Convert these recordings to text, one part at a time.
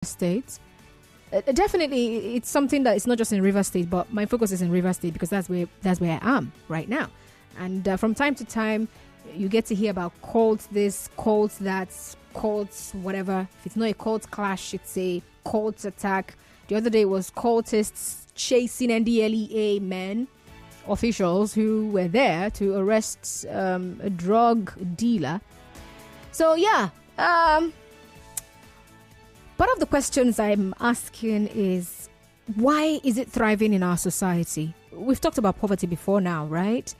State. Definitely, it's something that is not just in River State, but my focus is in River State because that's where I am right now. And from time to time, you get to hear about cults this, cults that, cults whatever. If it's not a cult clash, it's a cult attack. The other day was cultists chasing NDLEA men, officials who were there to arrest a drug dealer. So yeah, part of the questions I'm asking is, why is it thriving in our society? We've talked about poverty before now, right?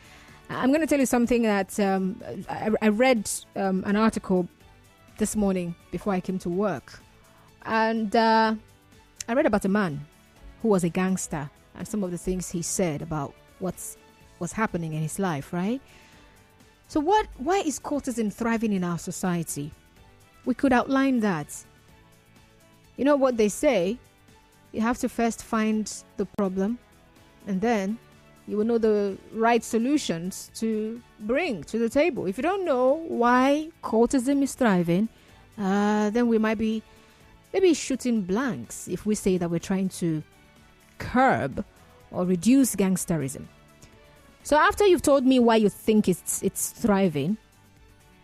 I'm going to tell you something that I read an article this morning before I came to work. And I read about a man who was a gangster and some of the things he said about what's happening in his life, right? So why is cultism thriving in our society? We could outline that. You know what they say? You have to first find the problem, and then you will know the right solutions to bring to the table. If you don't know why cultism is thriving, then we might be maybe shooting blanks if we say that we're trying to curb or reduce gangsterism. So after you've told me why you think it's thriving,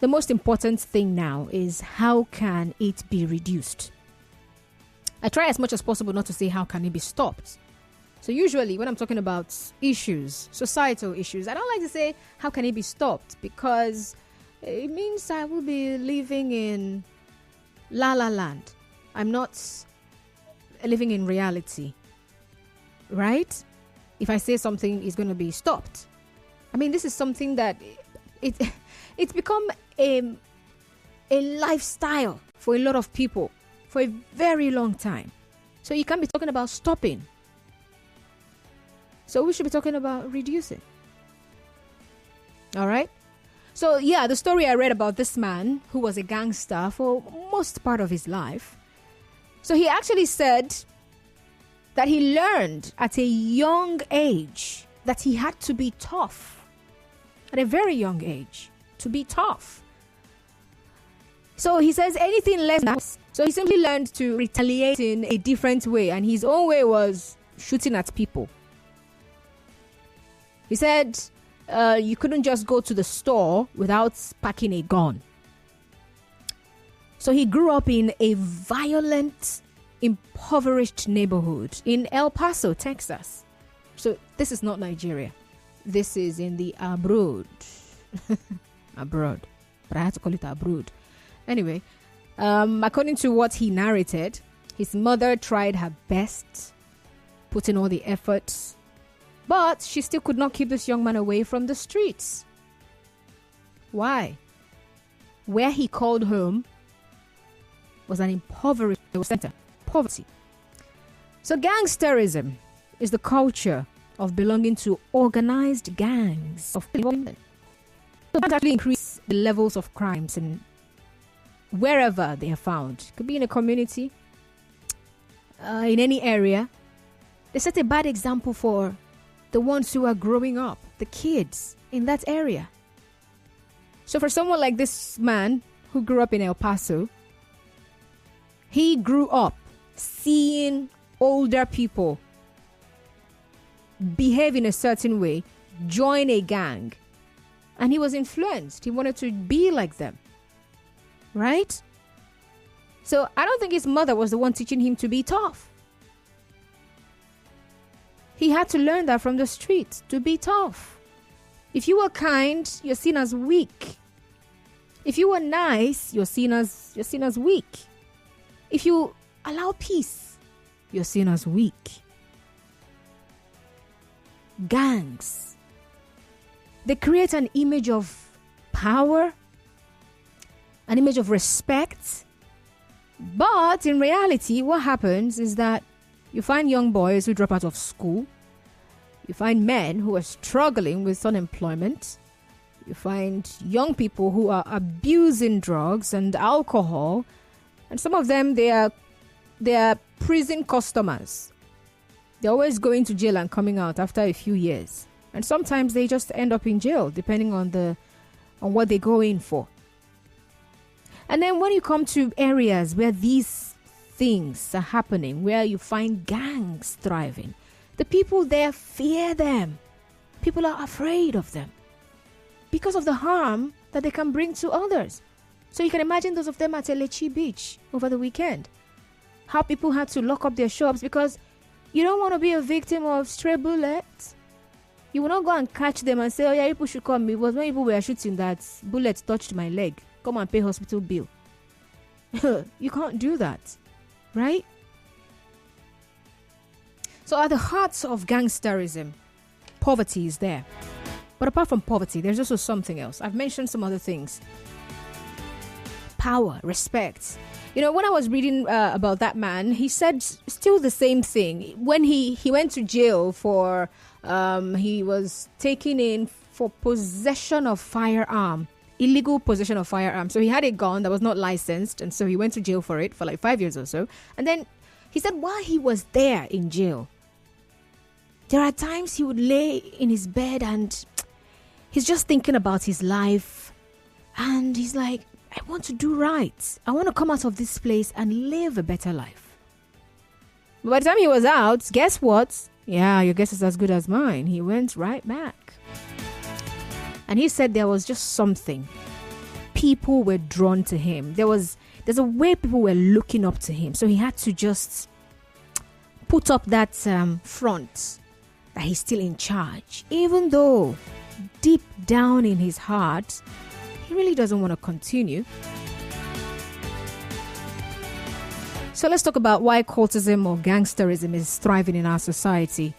the most important thing now is, how can it be reduced? I try as much as possible not to say how can it be stopped. So usually when I'm talking about issues, societal issues, I don't like to say how can it be stopped, because it means I will be living in la la land. I'm not living in reality, right? If I say something is going to be stopped. I mean, this is something that it's become a lifestyle for a lot of people for a very long time. So you can't be talking about stopping. So we should be talking about reducing. All right? So yeah, the story I read about this man who was a gangster for most part of his life. So he actually said that he learned at a young age that he had to be tough. At a very young age, to be tough. So he says anything less than that. So he simply learned to retaliate in a different way, and his own way was shooting at people. He said you couldn't just go to the store without packing a gun. So he grew up in a violent, impoverished neighborhood in El Paso, Texas. So this is not Nigeria. This is in the abroad. Abroad. But I had to call it abroad. Anyway, according to what he narrated, his mother tried her best, put in all the efforts, but she still could not keep this young man away from the streets. Why? Where he called home was an impoverished center. Poverty. So gangsterism is the culture of belonging to organized gangs of people. So that actually increase the levels of crimes and wherever they are found. It could be in a community, in any area. They set a bad example for the ones who are growing up, the kids in that area. So for someone like this man who grew up in El Paso, he grew up seeing older people behave in a certain way, join a gang, and he was influenced. He wanted to be like them, right? So I don't think his mother was the one teaching him to be tough. He had to learn that from the street, to be tough. If you were kind, you're seen as weak. If you were nice, you're seen as weak. If you allow peace, you're seen as weak. Gangs, they create an image of power, an image of respect. But in reality, what happens is that you find young boys who drop out of school. You find men who are struggling with unemployment. You find young people who are abusing drugs and alcohol. And some of them, they are prison customers. They're always going to jail and coming out after a few years. And sometimes they just end up in jail, depending on what they go in for. And then when you come to areas where these things are happening where you find gangs thriving, the people there fear them. People are afraid of them because of the harm that they can bring to others. So you can imagine those of them at Elechi Beach over the weekend. How people had to lock up their shops because you don't want to be a victim of stray bullets. You will not go and catch them and say, oh yeah, people should come. It was when people were shooting that bullets touched my leg. Come and pay hospital bill. You can't do that, right? So at the heart of gangsterism, poverty is there. But apart from poverty, there's also something else. I've mentioned some other things. Power, respect. You know, when I was reading about that man, he said still the same thing. When he went to jail for, he was taken in for possession of firearm, illegal possession of firearm. So he had a gun that was not licensed, and so he went to jail for it for like 5 years or so. And then he said while he was there in jail, there are times he would lay in his bed and he's just thinking about his life. And he's like, I want to do right. I want to come out of this place and live a better life. But by the time he was out, guess what? Yeah, your guess is as good as mine. He went right back. And he said there was just something. People were drawn to him. There's a way people were looking up to him. So he had to just put up that front that he's still in charge. Even though deep down in his heart, he really doesn't want to continue. So let's talk about why cultism or gangsterism is thriving in our society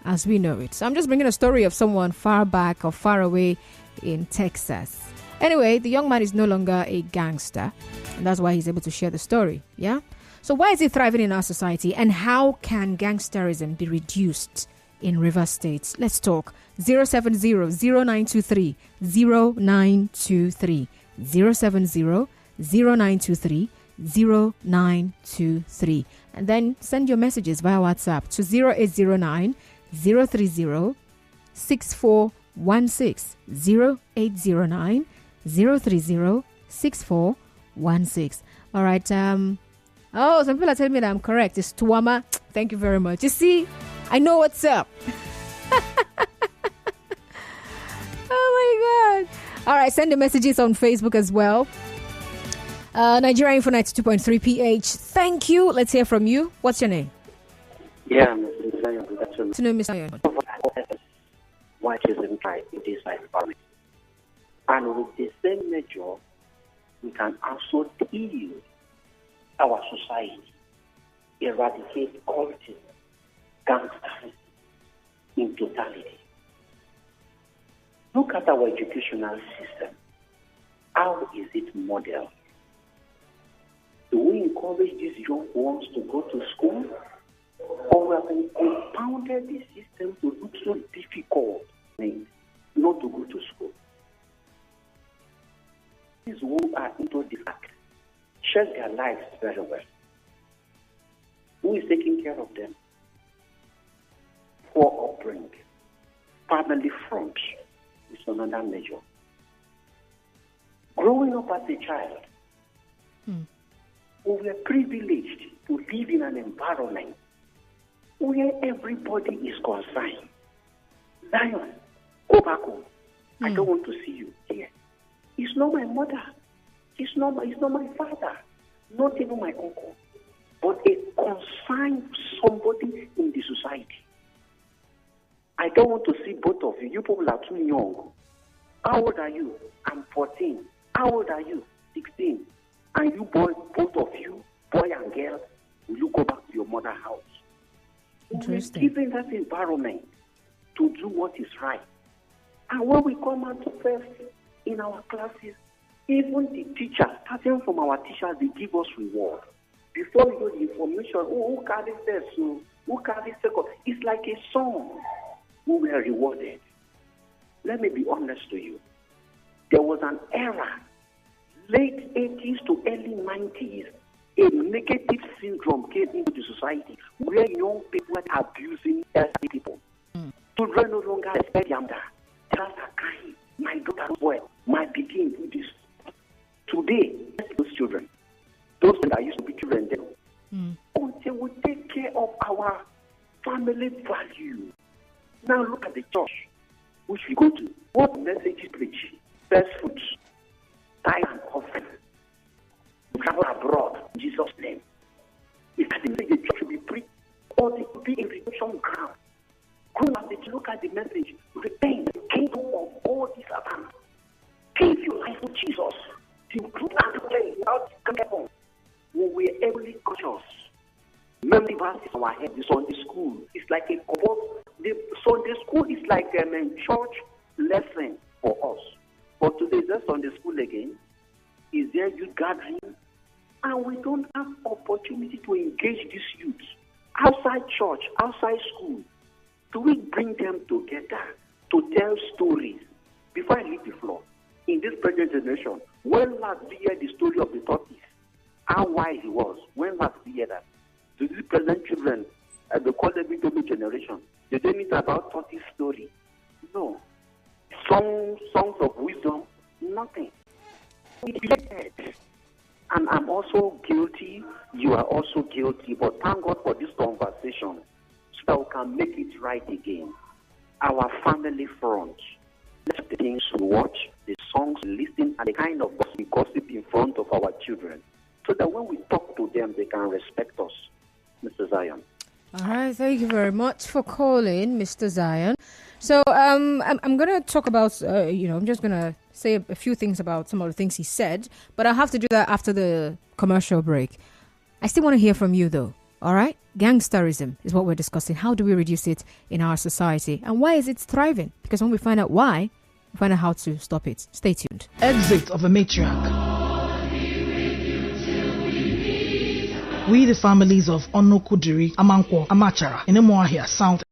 as we know it. So I'm just bringing a story of someone far back or far away in Texas. Anyway, the young man is no longer a gangster, and that's why he's able to share the story. Yeah. So why is it thriving in our society, and how can gangsterism be reduced in Rivers State? Let's talk. 070-0923-0923 070-0923-0923, and then send your messages via WhatsApp to 0809 030 6416 0809 030 6416. All right. Some people are telling me that I'm correct. It's Tuama. Thank you very much. You see, I know what's up. Oh my God. All right. Send the messages on Facebook as well. Nigeria Info 92.3 PH. Thank you. Let's hear from you. What's your name? Yeah, Mr. Zion. Good afternoon. To know Mr. Zion. Why is in this environment? And with the same measure, we can also heal our society, eradicate cultism, gangsterism in totality. Look at our educational system. How is it modeled? Do we encourage these young ones to go to school? Or we have compounded the system to look so difficult not to go to school? These who are into the act share their lives very well. Who is taking care of them? Poor upbringing, family front is another measure. Growing up as a child, we were privileged to live in an environment where everybody is concerned. Zion, go back home. I don't want to see you here. It's not my mother. It's not my father. Not even my uncle. But a concerned somebody in the society. I don't want to see both of you. You people are too young. How old are you? I'm 14. How old are you? 16. And you both of you, boy and girl, will you go back to your mother's house? Interesting. We're given that environment to do what is right. And when we come out first in our classes, even the teachers, starting from our teachers, they give us reward. Before we get the information, who carries this? Who carries second? It's like a song. We were rewarded. Let me be honest to you. There was an era, late 80s to early 90s, a negative syndrome came into the society where young people were abusing elderly people. Children no longer respect younger. Parents are crying. My daughter as well. My begin do this. Today, those children that used to be children then, until we take care of our family value. Now look at the church which we go to. What message is preached? First fruits, tithe and offering. Travel abroad in Jesus' name. If the message should be preached, or it could be a redemption ground. Grow up, look at the message. Repent, the kingdom of all this around. Give your life to Jesus. To include and play without careful. When we are heavily conscious. Memory verses in our head. The Sunday school is like a the Sunday school is like a church lesson for us. But today, just Sunday school again. Is there youth gathering? And we don't have opportunity to engage these youths outside church, outside school. Do we bring them together to tell stories? Before I leave the floor, in this present generation, when last we heard the story of the tortoise, how wise he was, when last we heard that? Do these present children, they call them the generation, did they meet about tortoise story? No. Songs of wisdom, nothing. And I'm also guilty, you are also guilty, but thank God for this conversation so that we can make it right again. Our family front. Let's the things we watch, the songs we listen, and the kind of gossip in front of our children so that when we talk to them, they can respect us. Mr. Zion. All right, thank you very much for calling, Mr. Zion. So I'm going to talk about, I'm just going to say a few things about some of the things he said, but I'll have to do that after the commercial break. I still want to hear from you, though. All right? Gangsterism is what we're discussing. How do we reduce it in our society? And why is it thriving? Because when we find out why, we find out how to stop it. Stay tuned. Exit of a matriarch. We, the families of Ono Kudiri, Amankwo, Amachara, in Emuahia, South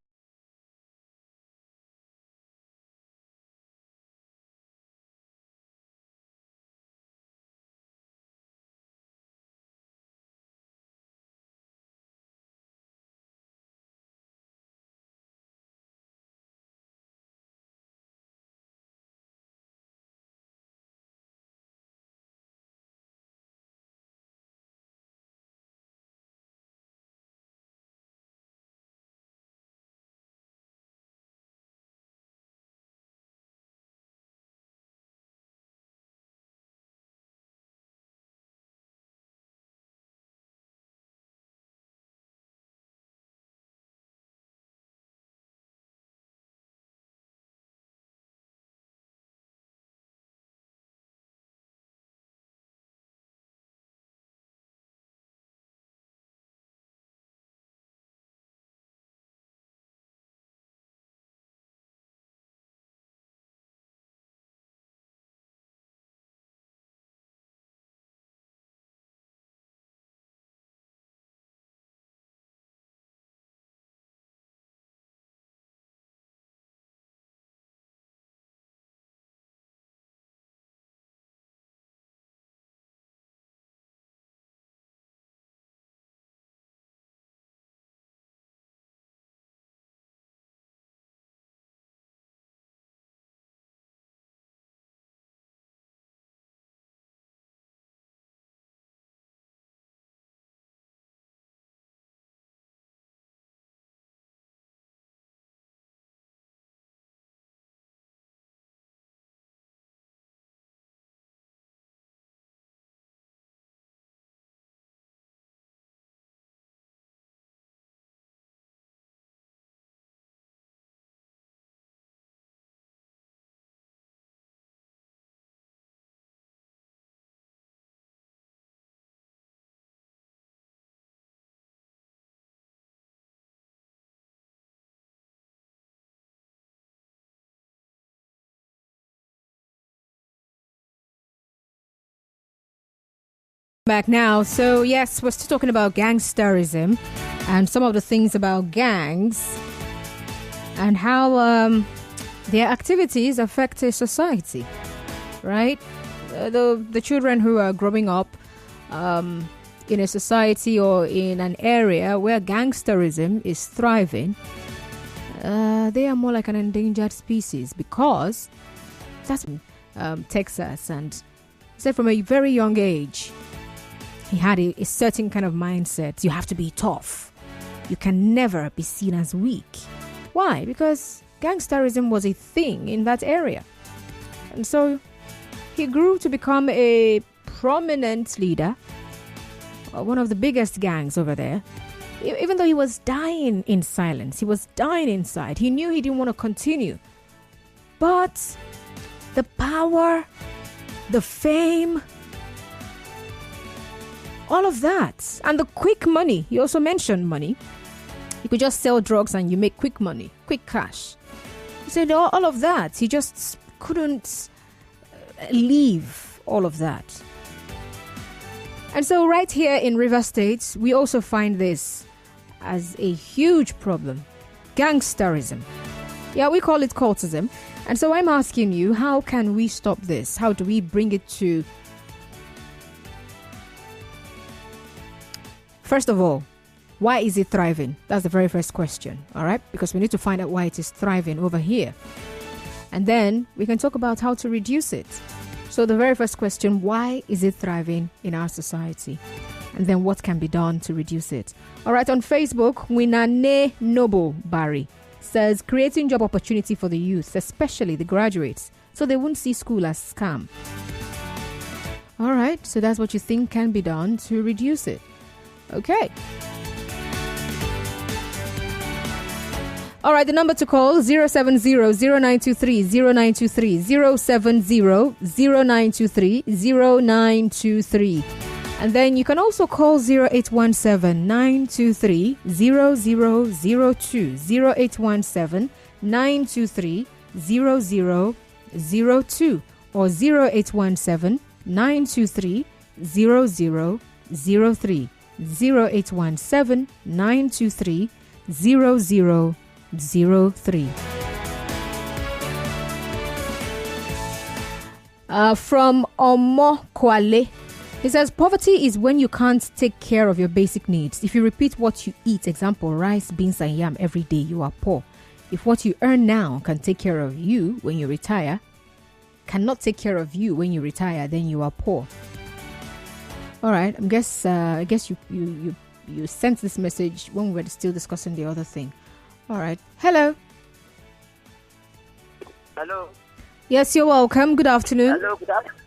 Back now. So yes, we're still talking about gangsterism and some of the things about gangs and how their activities affect a society, right? The children who are growing up in a society or in an area where gangsterism is thriving, they are more like an endangered species because that's Texas, and said from a very young age He had a certain kind of mindset. You have to be tough. You can never be seen as weak. Why? Because gangsterism was a thing in that area. And so he grew to become a prominent leader, one of the biggest gangs over there. Even though he was dying in silence, he was dying inside. He knew he didn't want to continue. But the power, the fame, all of that, and the quick money. He also mentioned money. You could just sell drugs and you make quick money, quick cash. He said all of that. He just couldn't leave all of that. And so right here in River State, we also find this as a huge problem. Gangsterism. Yeah, we call it cultism. And so I'm asking you, how can we stop this? How do we bring it to... First of all, why is it thriving? That's the very first question, all right? Because we need to find out why it is thriving over here. And then we can talk about how to reduce it. So the very first question, why is it thriving in our society? And then what can be done to reduce it? All right, on Facebook, Winane Noble Barry says, creating job opportunity for the youth, especially the graduates, so they won't see school as scam. All right, so that's what you think can be done to reduce it. Okay. All right, the number to call 070-0923-0923, 070-0923-0923. And then you can also call 0817-923-0002, 0817-923-0002, or 0817-923-0003, 0817-923-0003. From Omo Kwale, he says, poverty is when you can't take care of your basic needs. If you repeat what you eat, example, rice, beans, and yam every day, you are poor. If what you earn now can take care of you when you retire, cannot take care of you when you retire, then you are poor. All right, I guess you sent this message when we were still discussing the other thing. All right. Hello. Hello. Yes, you're welcome. Good afternoon. Hello, good afternoon.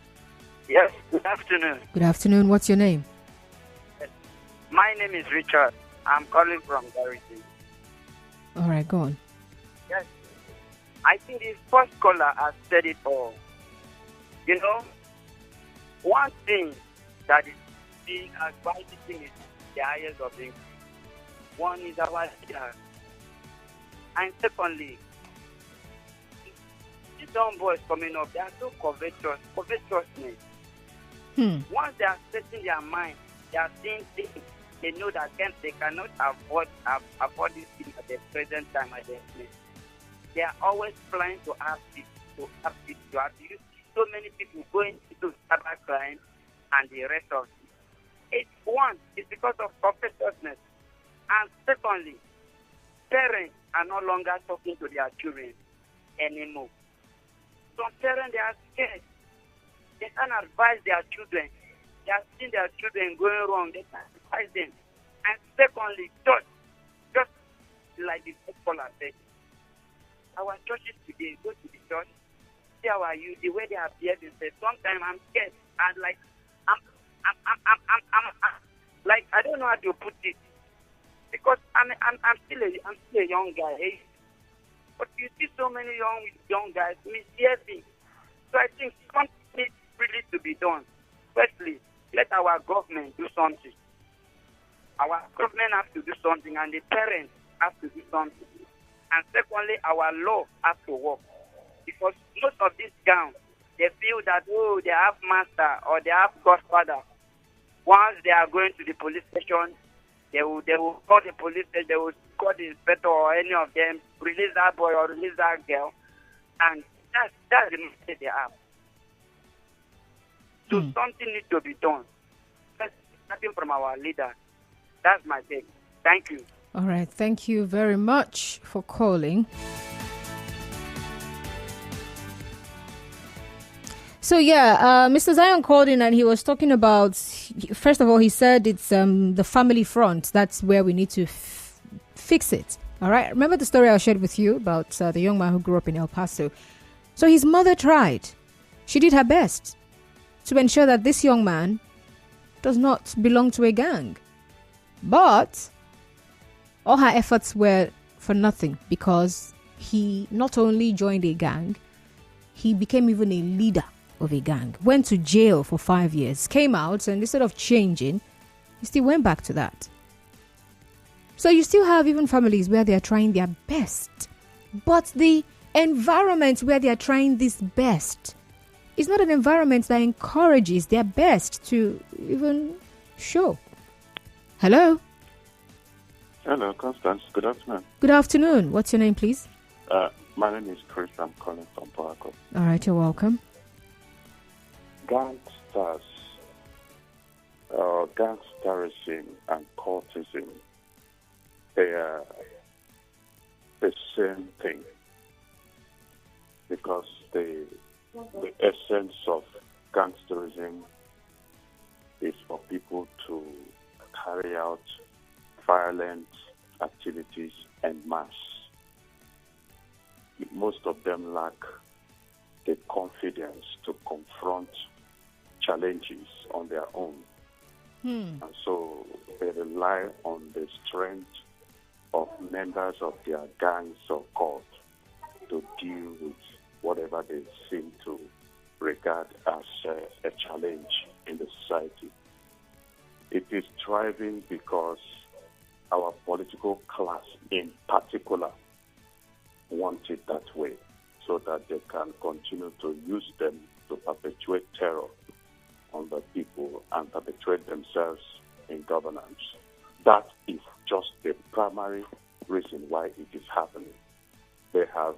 Yes, good afternoon. Good afternoon. What's your name? My name is Richard. I'm calling from Garrison. All right, go on. Yes. I think the first caller has said it all. You know, one thing that is being advised is the highest of increase. One is our leader. And secondly, these young boys coming up, they are so covetousness. Once they are setting their mind, they are seeing things, they know that they cannot afford this thing at the present time at the place. They are always planning to have it, to have it, to have it. You see so many people going into cyber crime and the rest of it. It's because of covetousness. And secondly, parents are no longer talking to their children anymore. Some parents, they are scared. They can't advise their children. They are seeing their children going wrong. They can't advise them. And secondly, church, just like the scholar said, our churches today, go to the church, see our youth, the way they appear themselves. Sometimes I'm scared. And like, I'm like, I don't know how to put it. Because I'm still a young guy, eh? But you see so many young guys misbehaving. So I think something needs really to be done. Firstly, let our government do something. Our government has to do something, and the parents have to do something. And secondly, our law has to work. Because most of these gangs, they feel that, they have master or they have godfather. Once they are going to the police station, they will call the police, they will call the inspector or any of them, release that boy or release that girl. And that's the mistake they have. So something needs to be done. That's nothing from our leader. That's my take. Thank you. All right. Thank you very much for calling. So, Mr. Zion called in and he was talking about, first of all, he said it's the family front. That's where we need to fix it. All right. Remember the story I shared with you about the young man who grew up in El Paso? So his mother tried. She did her best to ensure that this young man does not belong to a gang. But all her efforts were for nothing, because he not only joined a gang, he became even a leader of a gang, went to jail for 5 years, came out, and instead of changing, he still went back to that. So you still have even families where they are trying their best, but the environment where they are trying this best is not an environment that encourages their best to even show. Hello? Hello, Constance. Good afternoon. Good afternoon. What's your name, please? My name is Chris. I'm calling from Paraco. All right, you're welcome. Gangsters, gangsterism and cultism, they are the same thing, because the essence of gangsterism is for people to carry out violent activities en masse. Most of them lack the confidence to confront challenges on their own. And so they rely on the strength of members of their gangs or cult to deal with whatever they seem to regard as a challenge in the society. It is thriving because our political class in particular want it that way, so that they can continue to use them to perpetuate terror on the people and perpetuate themselves in governance. That is just the primary reason why it is happening. They have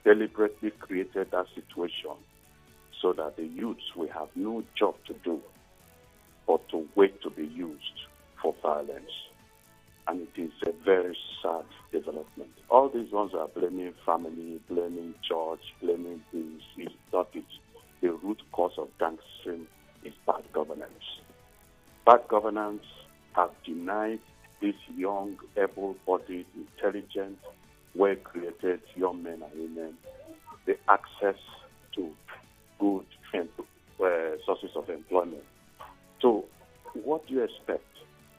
deliberately created that situation so that the youths will have no job to do but to wait to be used for violence. And it is a very sad development. All these ones are blaming family, blaming church, blaming this. It's not it. The root cause of gangsterism is bad governance. Bad governance have denied these young, able-bodied, intelligent, well-created young men and women the access to good sources of employment. So what do you expect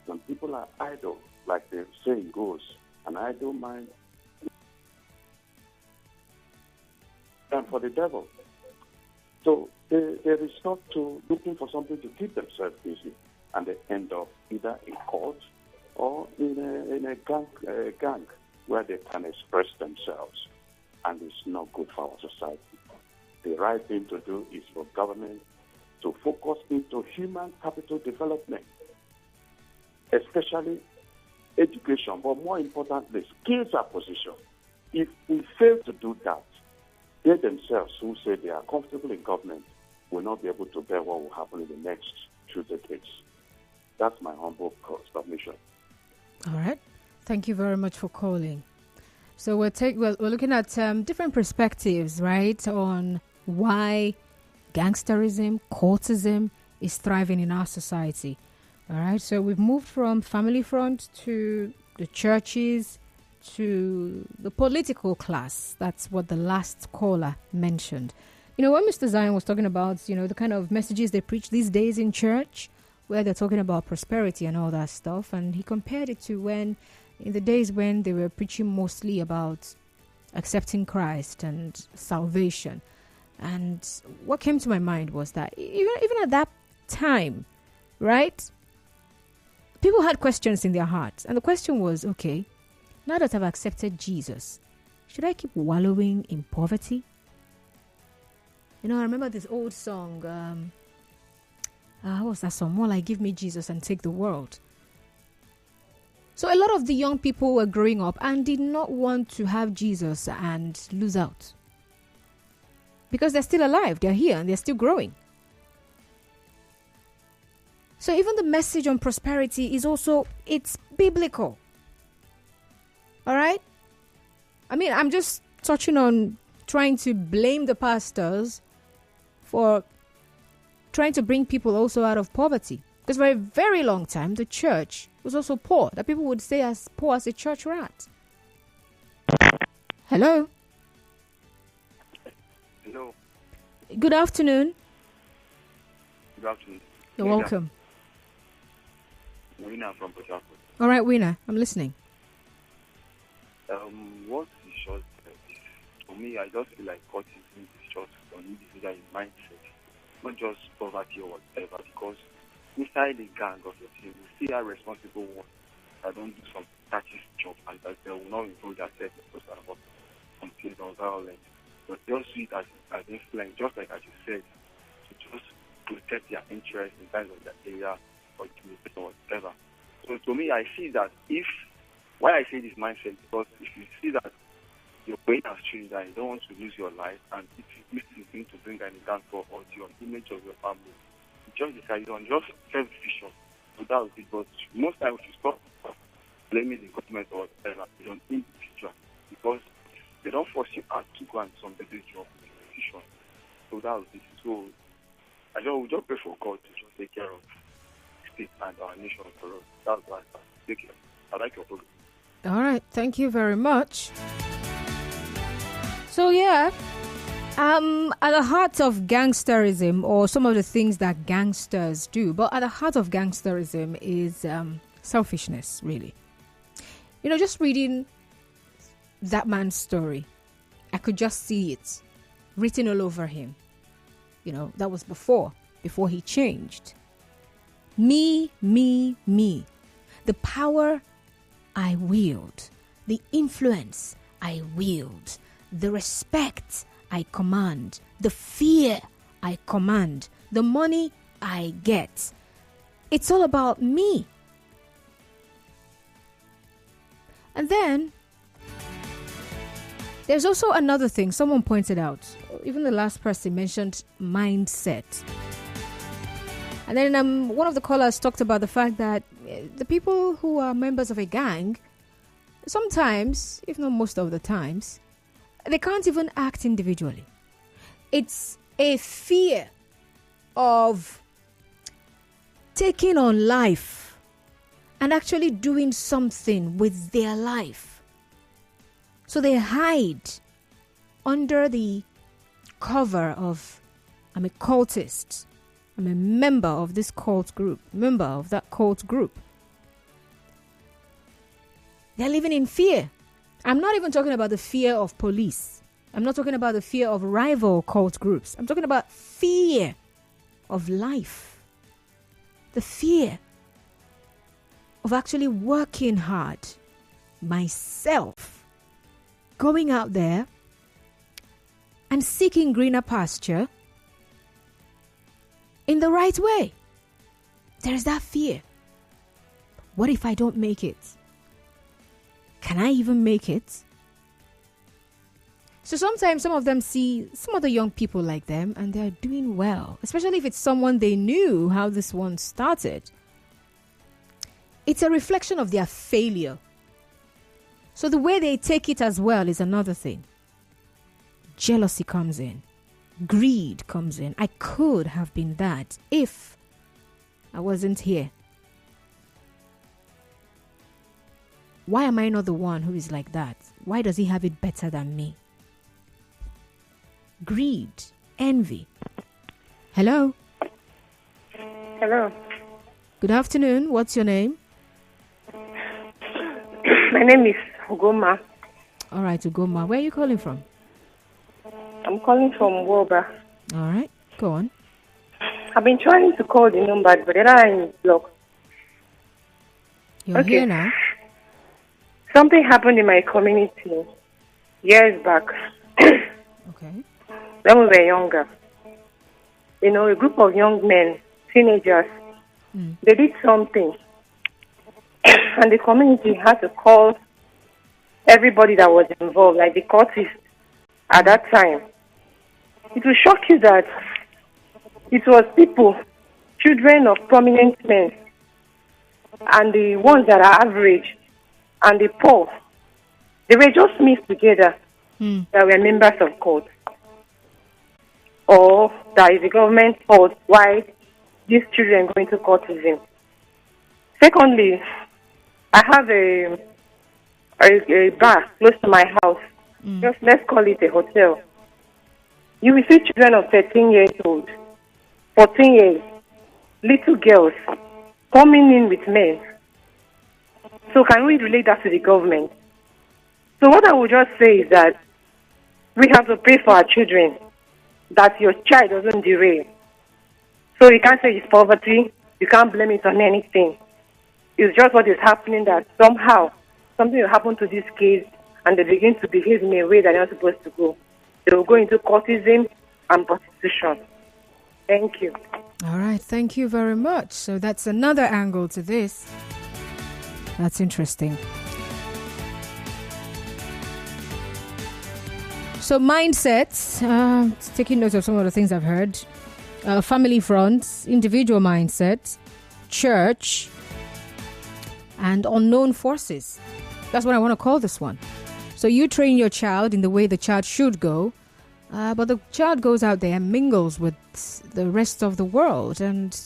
when people are idle? Like the saying goes, an idle mind and for the devil. So they resort to looking for something to keep themselves busy, and they end up either in court or in a gang where they can express themselves, and it's not good for our society. The right thing to do is for government to focus into human capital development, especially education, but more importantly, skills acquisition. If we fail to do that, they themselves who say they are comfortable in government will not be able to bear what will happen in the next 2 decades. That's my humble submission. All right. Thank you very much for calling. So we're looking at different perspectives, right, on why gangsterism, cultism is thriving in our society. All right, so we've moved from family front to the churches to the political class. That's what the last caller mentioned. You know, when Mr. Zion was talking about, the kind of messages they preach these days in church, where they're talking about prosperity and all that stuff, and he compared it to in the days when they were preaching mostly about accepting Christ and salvation. And what came to my mind was that even at that time, right, people had questions in their hearts. And the question was, okay, now that I've accepted Jesus, should I keep wallowing in poverty? I remember this old song. What was that song? More like Give Me Jesus and Take the World. So a lot of the young people were growing up and did not want to have Jesus and lose out. Because they're still alive, they're here, and they're still growing. So even the message on prosperity is also, it's biblical. All right? I mean, I'm just touching on trying to blame the pastors for trying to bring people also out of poverty. Because for a very long time, the church was also poor. That people would say as poor as a church rat. Hello? Hello. Good afternoon. Good afternoon. You're welcome. Winner from Port Harcourt. All right, Winner, I'm listening. What is short for me, I just feel like cultism is just an individual mindset, not just poverty or whatever, because inside the gang of your team, you see a responsible one that don't do some practice job and that they will not involve themselves in complaints or violence. But just see it as influence, just like as you said, to just protect their interests in terms of their area or community or whatever. So to me, I see that why I say this mindset, because if you see that your brain has changed, that you don't want to lose your life, and if you think to bring any downfall or to your image of your family, you just decide on just self-vision. So that would be, but most times you stop blaming the government or whatever, you don't individual, because they don't force you out to go and some better job decision. So that would be, so we just pray for God to just take care of the state and our nation for us. That's why I take care. I like your program. All right, thank you very much. So at the heart of gangsterism, or some of the things that gangsters do, but at the heart of gangsterism is selfishness, really. Just reading that man's story, I could just see it written all over him. That was before he changed. Me, me, me. The power I wield, the influence I wield, the respect I command, the fear I command, the money I get. It's all about me. And then there's also another thing someone pointed out. Even the last person mentioned mindset. And then one of the callers talked about the fact that the people who are members of a gang, sometimes, if not most of the times, they can't even act individually. It's a fear of taking on life and actually doing something with their life. So they hide under the cover of, I'm a cultist, I'm a member of this cult group, member of that cult group. They're living in fear. I'm not even talking about the fear of police. I'm not talking about the fear of rival cult groups. I'm talking about fear of life. The fear of actually working hard myself, going out there and seeking greener pasture in the right way. There's that fear. What if I don't make it? Can I even make it? So sometimes some of them see some other young people like them and they're doing well, especially if it's someone they knew how this one started. It's a reflection of their failure. So the way they take it as well is another thing. Jealousy comes in. Greed comes in. I could have been that if I wasn't here. Why am I not the one who is like that? Why does he have it better than me? Greed, envy. Hello? Hello. Good afternoon. What's your name? My name is Ugoma. All right, Ugoma. Where are you calling from? I'm calling from Woba. All right, go on. I've been trying to call the number, but the line is blocked. You're here now. Something happened in my community years back. Okay. When we were younger. A group of young men, teenagers, they did something. And the community had to call everybody that was involved, like the cultists at that time. It will shock you that it was people, children of prominent men, and the ones that are average, and the poor. They were just mixed together that were members of cult. or that is the government's fault why these children go into cultism. Secondly, I have a bar close to my house. Just let's call it a hotel. You will see children of 13 years old, 14 years, little girls coming in with men. So can we relate that to the government? So what I would just say is that we have to pray for our children, that your child doesn't derail. So you can't say it's poverty, you can't blame it on anything. It's just what is happening, that somehow something will happen to these kids and they begin to behave in a way that they're not supposed to go. They will go into cultism and prostitution. Thank you. All right, thank you very much. So that's another angle to this. That's interesting. So mindsets, taking note of some of the things I've heard. Family fronts, individual mindsets, church, and unknown forces. That's what I want to call this one. So you train your child in the way the child should go, but the child goes out there and mingles with the rest of the world and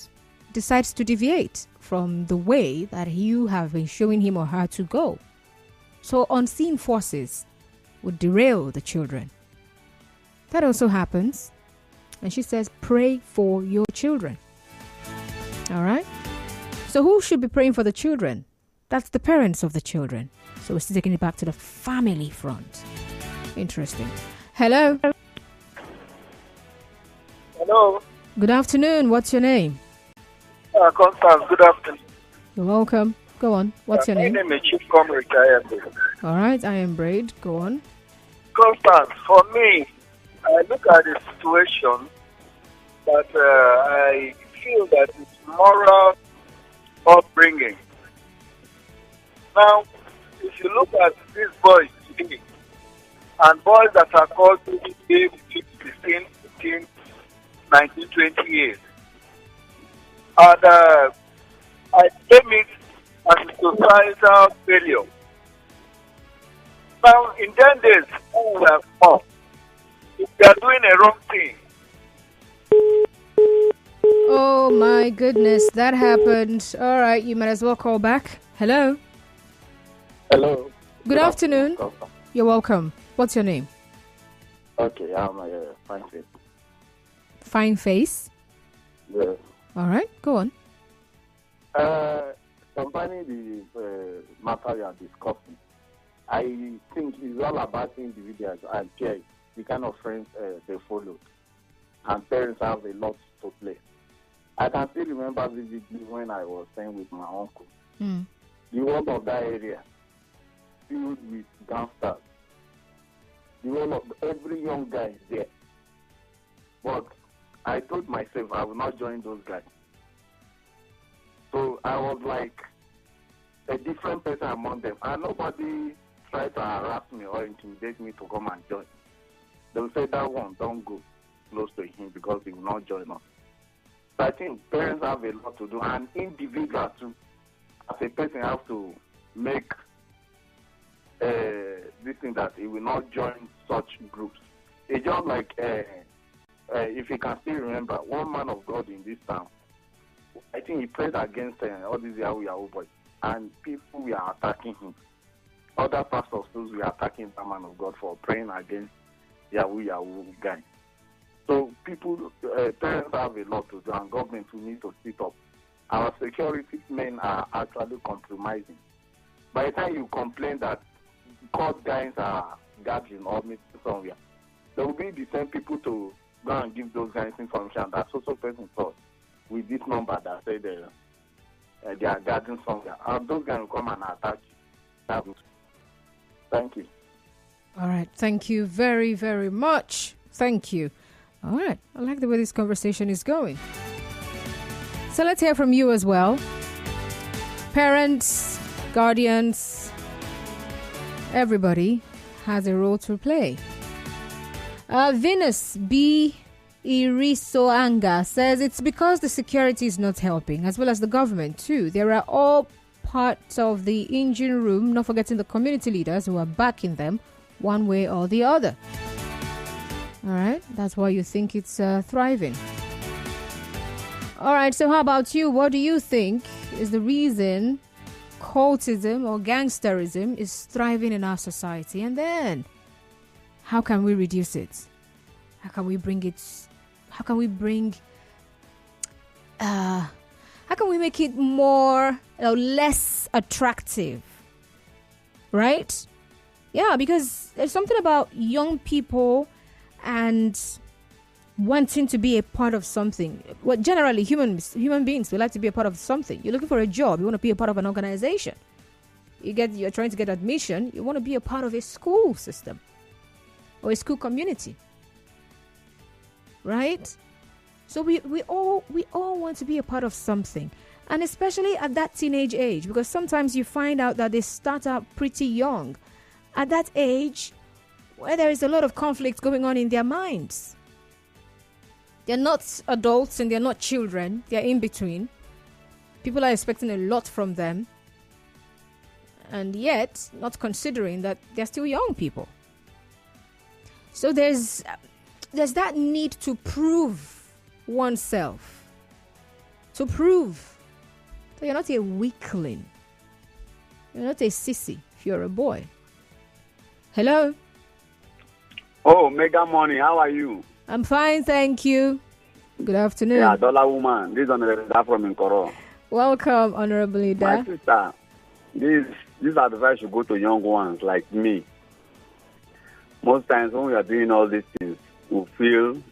decides to deviate from the way that you have been showing him or her to go. So unseen forces would derail the children. That also happens. And she says, pray for your children. All right? So who should be praying for the children? That's the parents of the children. So we're still taking it back to the family front. Interesting. Hello. Hello. Good afternoon. What's your name? Constance, good afternoon. You're welcome. Go on. What's your name? My name is Chief Comrade. I am Braid. All right. I am Braid. Go on. Constance, for me, I look at the situation that I feel that it's moral upbringing. Now, if you look at these boys today, and boys that are called to be 15, 15, 19, 20 years, and I blame it as a societal failure. Now, in 10 days, who will have come? If they are doing a wrong thing. Oh my goodness, that happened. All right, you might as well call back. Hello. Hello. Good afternoon. You're welcome. What's your name? Okay, I'm Fine Face. Fine Face? Yes. All right, go on. Concerning the matter you are discussing, I think it's all about individuals and peers, the kind of friends they follow. And parents have a lot to play. I can still remember vividly when I was staying with my uncle. The whole of that area filled with gangsters. The whole of every young guy is there. But I told myself I will not join those guys. So I was like a different person among them. And nobody tried to harass me or intimidate me to come and join. They will say that one, don't go close to him because he will not join us. So I think parents have a lot to do, and individuals too. As a person, have to make this thing that he will not join such groups. It's just like, if you can still remember, one man of God in this town, I think he prayed against all these Yahoo boys, and people were attacking him. Other pastors too were attacking that man of God for praying against Yahoo guys. So people, parents have a lot to do, and government will need to sit up. Our security men are actually compromising. By the time you complain that court guys are gathering or meeting somewhere, there will be the same people to go and give those guys information that so person thought with this number that said they are gathering somewhere. And those guys will come and attack you. Thank you. All right. Thank you very, very much. Thank you. All right. I like the way this conversation is going. So let's hear from you as well. Parents, guardians, everybody has a role to play. Venus B. Irisoanga says it's because the security is not helping, as well as the government too. There are all parts of the engine room, not forgetting the community leaders who are backing them one way or the other. All right, that's why you think it's thriving. All right, so how about you? What do you think is the reason cultism or gangsterism is thriving in our society? And then, how can we reduce it? How can we bring it? How can we make it more or less attractive? Right? Yeah, because there's something about young people and wanting to be a part of something. Well, generally, human beings, we like to be a part of something. You're looking for a job. You want to be a part of an organization. You're trying to get admission. You want to be a part of a school system or a school community. Right? So we all want to be a part of something. And especially at that teenage age, because sometimes you find out that they start out pretty young. At that age, where there is a lot of conflict going on in their minds. They're not adults and they're not children. They're in between. People are expecting a lot from them. And yet, not considering that they're still young people. So there's that need to prove oneself. To prove that you're not a weakling. You're not a sissy if you're a boy. Hello? Oh, Mega Money, how are you? I'm fine, thank you. Good afternoon. Yeah, Dollar Woman. This is Honorable from Nkoro. Welcome, Honorable Leader. My sister, this advice should go to young ones like me. Most times when we are doing all these things, we feel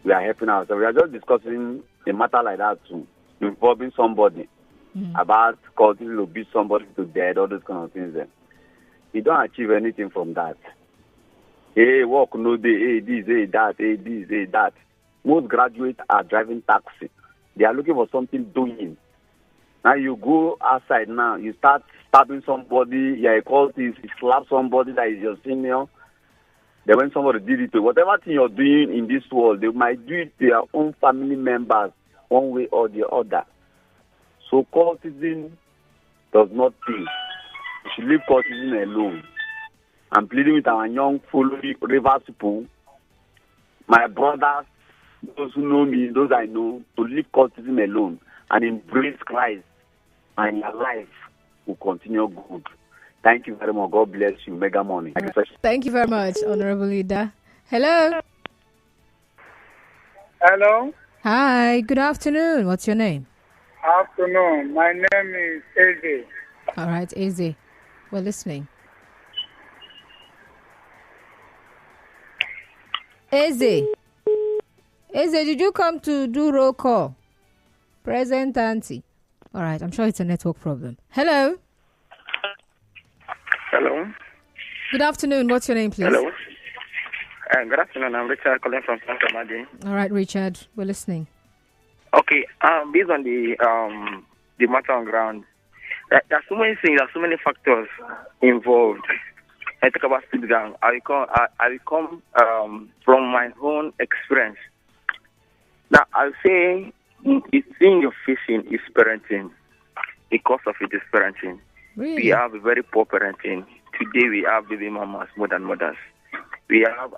we are helping ourselves. We are just discussing a matter like that too, involving somebody about causing to beat somebody to death, all those kind of things. Then you don't achieve anything from that. Hey, work no day, hey, this, hey, that, hey, this, hey, that. Most graduates are driving taxi. They are looking for something doing. Now you go outside now, you start stabbing somebody, you're a cultist, you slap somebody that is your senior. Then when somebody did it to whatever thing you're doing in this world, they might do it to their own family members one way or the other. So cultism does not think. You should leave cultism alone. I'm pleading with our young following Rivers people, my brothers, those who know me, those I know, to leave cultism alone and embrace Christ, and your life will continue good. Thank you very much. God bless you. Mega Money. Thank you very much, Honorable Leader. Hello. Hello. Hi. Good afternoon. What's your name? Afternoon. My name is Eze. All right, Eze. We're listening. Eze, did you come to do roll call? Present, auntie. All right, I'm sure it's a network problem. Hello. Hello. Good afternoon. What's your name, please? Hello. Good afternoon. I'm Richard calling from Santa Madi. All right, Richard. We're listening. Okay. Based on the matter on ground, there are so many things. There are so many factors involved. I talk about street gang. I come from my own experience. Now, I'll say the thing you're facing is parenting. The cause of it is parenting. Really? We have a very poor parenting. Today, we have baby mamas more than mothers. We have,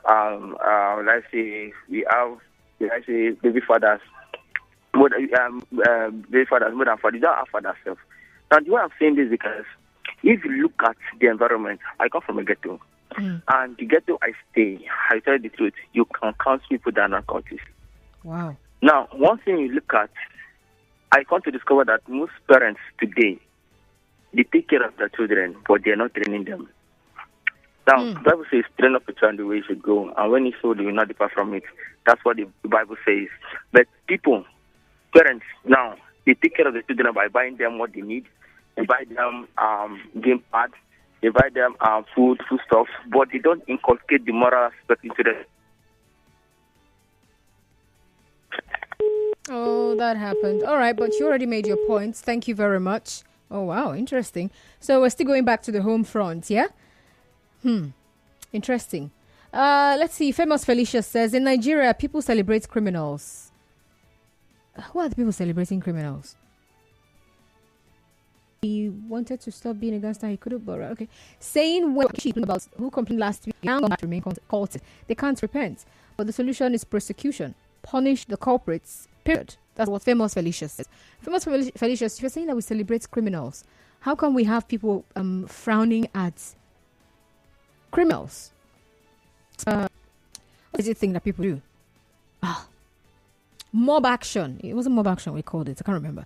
baby fathers. Baby fathers more than fathers. You don't have fathers self. Now, the way I'm saying this is because if you look at the environment, I come from a ghetto. And the ghetto I stay, I tell you the truth, you can count people that are not cultists. Wow. Now, one thing you look at, I come to discover that most parents today, they take care of their children, but they are not training them. Now, the Bible says, train up a child the way he should go, and when he's old, he will not depart from it. That's what the Bible says. But people, parents, now, they take care of the children by buying them what they need. They buy them game pads, they buy them food stuff, but they don't inculcate the moral aspect into them. Oh, that happened. All right, but you already made your points. Thank you very much. Oh, wow, interesting. So we're still going back to the home front, yeah? Interesting. Let's see. Famous Felicia says, in Nigeria, people celebrate criminals. Who are the people celebrating criminals? he wanted to stop being a gangster, he couldn't, but okay. Saying about who complained last week, now remain cultists. They can't repent. But the solution is prosecution. Punish the culprits, period. That's what Famous Felicia says. Famous Felicia, if you're saying that we celebrate criminals, how come we have people frowning at criminals? What is the thing that people do? Mob action. It wasn't mob action we called it. I can't remember.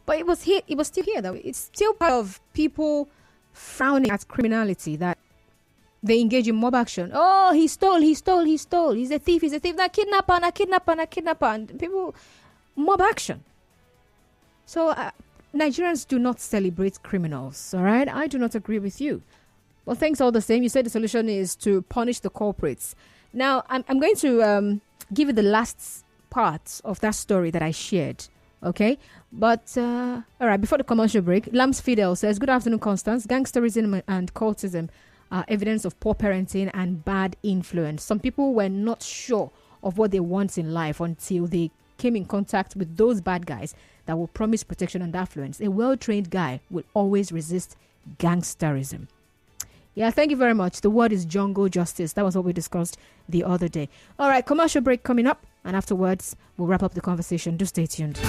But it was here. It was still here. That it's still part of people frowning at criminality, that they engage in mob action. Oh, he stole. He's a thief. That kidnapper. And people, mob action. So Nigerians do not celebrate criminals. All right, I do not agree with you. Well, thanks all the same. You said the solution is to punish the culprits. Now, I'm going to give you the last part of that story that I shared. Okay, but all right, before the commercial break, Lams Fidel says, good afternoon, Constance. Gangsterism and cultism are evidence of poor parenting and bad influence. Some people were not sure of what they want in life until they came in contact with those bad guys that will promise protection and affluence. A well-trained guy will always resist gangsterism. Yeah, thank you very much. The word is jungle justice. That was what we discussed the other day. All right, commercial break coming up. And afterwards, we'll wrap up the conversation. Do stay tuned.